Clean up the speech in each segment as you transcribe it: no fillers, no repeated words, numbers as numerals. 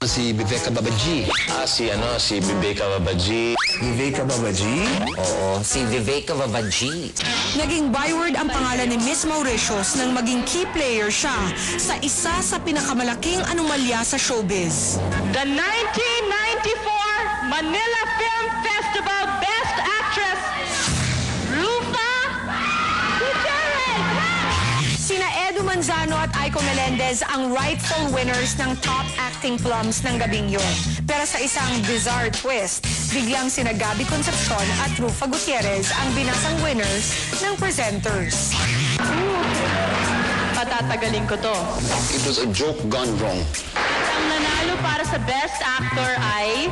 Si Viveka Babaji. Si Viveka Babaji. Viveka Babaji? Oo, si Viveka Babaji. Naging byword ang pangalan ni Miss Mauritius nang maging key player siya sa isa sa pinakamalaking anomalya sa showbiz. The 1994 Manila Film Festival Best Actress, Rufa Gutierrez. Sina Edu Manzano at Aiko Melendez ang rightful winners ng top acting plums ng gabing yun. Pero sa isang bizarre twist, biglang sina Gabby Concepcion at Rufa Gutierrez ang binasang winners ng presenters. Patatagalin ko to. It was a joke gone wrong. Ang nanalo para sa Best Actor ay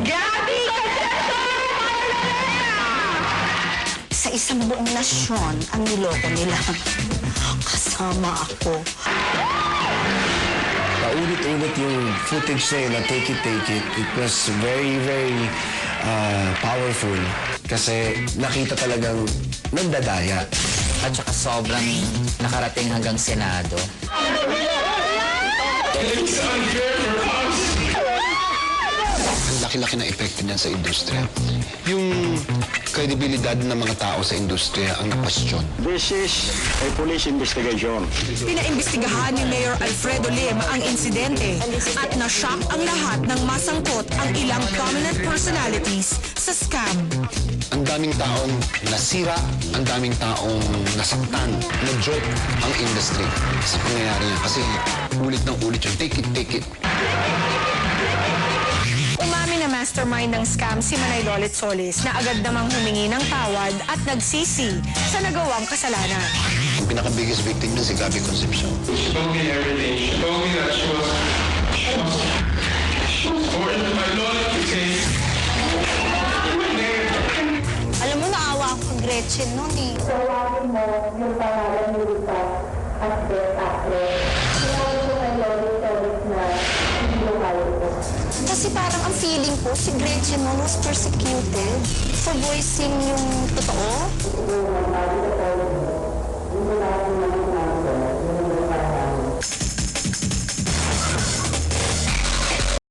Gabby Concepcion! Sa isang buong nasyon ang niloko nila. Kasama ako. Paulit-ulit yung footage na yun na Take It, Take It. It was very, very powerful. Kasi nakita talagang nagdadaya. At saka sobrang nakarating hanggang Senado. Ang laki-laki na epekto niyan sa industriya. Yung kredibilidad ng mga tao sa industriya ang na-question. This is a police investigation. Pinaimbestigahan ni Mayor Alfredo Lim ang insidente at na-shock ang lahat ng masangkot ang ilang prominent personalities sa scam. Ang daming taong nasira, ang daming taong nasaktan, na-joke ang industry sa pangyayari niya. Kasi ulit ng ulit yung take it, take it. Umami na mastermind ng scam si Manay Lolit Solis na agad namang humingi ng tawad at nagsisi sa nagawang kasalanan. Ang pinaka-biggest victim niya si Gabby Concepcion. She told me everything. She told me that she was important to my loyalty case. Alam mo, naawa ako kay Gretchen noon eh. Tawagin mo yung pangalan ni Rita at Best Actress. Sinawag ko kay Loli Solis na hindi mo kaya ito. Kasi parang ang feeling ko, si Gretchen noon was persecuted for voicing yung